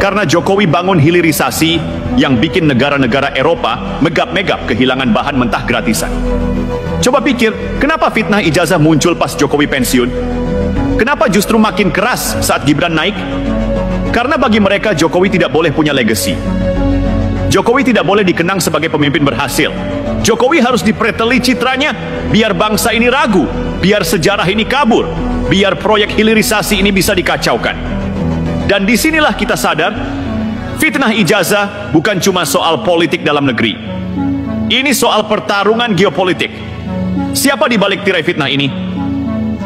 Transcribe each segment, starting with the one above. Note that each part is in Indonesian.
Karena Jokowi bangun hilirisasi yang bikin negara-negara Eropa megap-megap kehilangan bahan mentah gratisan. Coba pikir, kenapa fitnah ijazah muncul pas Jokowi pensiun? Kenapa justru makin keras saat Gibran naik? Karena bagi mereka Jokowi tidak boleh punya legacy. Jokowi tidak boleh dikenang sebagai pemimpin berhasil. Jokowi harus dipreteli citranya, biar bangsa ini ragu, biar sejarah ini kabur, biar proyek hilirisasi ini bisa dikacaukan. Dan disinilah kita sadar, fitnah ijazah bukan cuma soal politik dalam negeri. Ini soal pertarungan geopolitik. Siapa di balik tirai fitnah ini?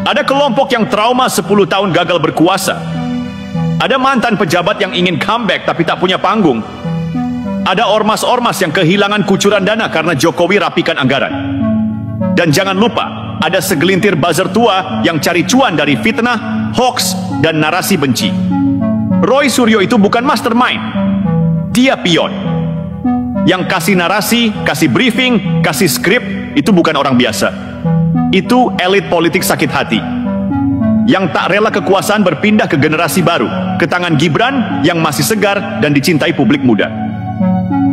Ada kelompok yang trauma 10 tahun gagal berkuasa. Ada mantan pejabat yang ingin comeback tapi tak punya panggung. Ada ormas-ormas yang kehilangan kucuran dana karena Jokowi rapikan anggaran. Dan jangan lupa, ada segelintir buzzer tua yang cari cuan dari fitnah, hoax, dan narasi benci. Roy Suryo itu bukan mastermind. Dia pion. Yang kasih narasi, kasih briefing, kasih skrip, itu bukan orang biasa. Itu elit politik sakit hati. Yang tak rela kekuasaan berpindah ke generasi baru, ke tangan Gibran yang masih segar dan dicintai publik muda.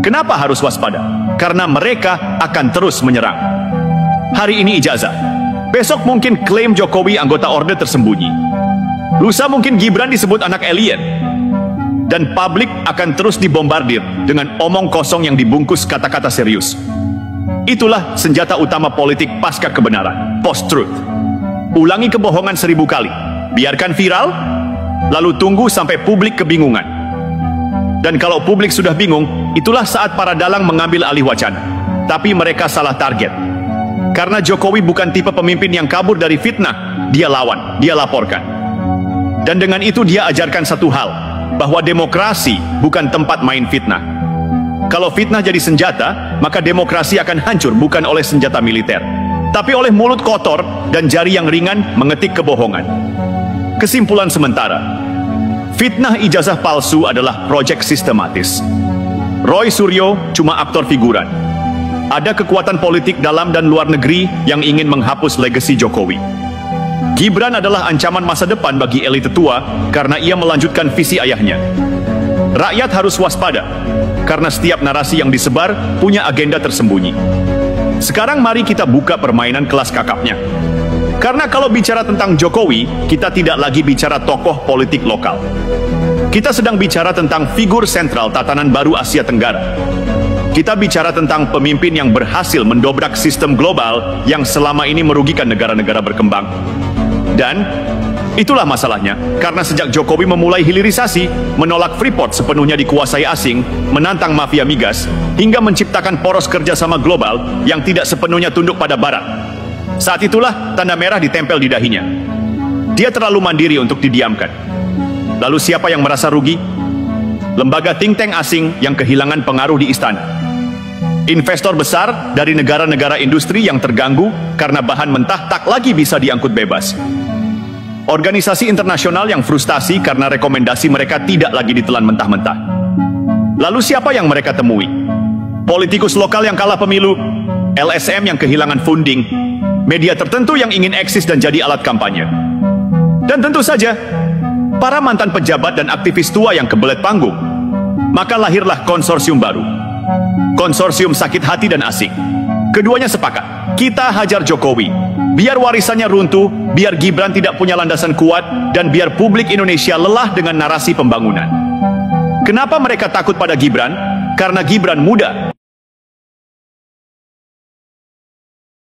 Kenapa harus waspada? Karena mereka akan terus menyerang. Hari ini ijazah, besok mungkin klaim Jokowi anggota orde tersembunyi. Lusa mungkin Gibran disebut anak alien. Dan publik akan terus dibombardir dengan omong kosong yang dibungkus kata-kata serius. Itulah senjata utama politik pasca kebenaran, post-truth. Ulangi kebohongan 1000 kali, biarkan viral, lalu tunggu sampai publik kebingungan. Dan kalau publik sudah bingung, itulah saat para dalang mengambil alih wacana. Tapi mereka salah target. Karena Jokowi bukan tipe pemimpin yang kabur dari fitnah, dia lawan, dia laporkan. Dan dengan itu dia ajarkan satu hal, bahwa demokrasi bukan tempat main fitnah. Kalau fitnah jadi senjata, maka demokrasi akan hancur bukan oleh senjata militer, tapi oleh mulut kotor dan jari yang ringan mengetik kebohongan. Kesimpulan sementara, fitnah ijazah palsu adalah proyek sistematis. Roy Suryo cuma aktor figuran. Ada kekuatan politik dalam dan luar negeri yang ingin menghapus legasi Jokowi. Gibran adalah ancaman masa depan bagi elit tua karena ia melanjutkan visi ayahnya. Rakyat harus waspada, karena setiap narasi yang disebar punya agenda tersembunyi. Sekarang mari kita buka permainan kelas kakapnya. Karena kalau bicara tentang Jokowi, kita tidak lagi bicara tokoh politik lokal. Kita sedang bicara tentang figur sentral tatanan baru Asia Tenggara. Kita bicara tentang pemimpin yang berhasil mendobrak sistem global yang selama ini merugikan negara-negara berkembang. Dan itulah masalahnya, karena sejak Jokowi memulai hilirisasi, menolak Freeport sepenuhnya dikuasai asing, menantang mafia migas, hingga menciptakan poros kerjasama global yang tidak sepenuhnya tunduk pada Barat. Saat itulah tanda merah ditempel di dahinya. Dia terlalu mandiri untuk didiamkan. Lalu siapa yang merasa rugi? Lembaga think tank asing yang kehilangan pengaruh di istana. Investor besar dari negara-negara industri yang terganggu karena bahan mentah tak lagi bisa diangkut bebas. Organisasi internasional yang frustasi karena rekomendasi mereka tidak lagi ditelan mentah-mentah. Lalu siapa yang mereka temui? Politikus lokal yang kalah pemilu, LSM yang kehilangan funding, media tertentu yang ingin eksis dan jadi alat kampanye. Dan tentu saja, para mantan pejabat dan aktivis tua yang kebelet panggung. Maka lahirlah konsorsium baru. Konsorsium sakit hati dan asing. Keduanya sepakat, kita hajar Jokowi. Biar warisannya runtuh, biar Gibran tidak punya landasan kuat, dan biar publik Indonesia lelah dengan narasi pembangunan. Kenapa mereka takut pada Gibran? Karena Gibran muda.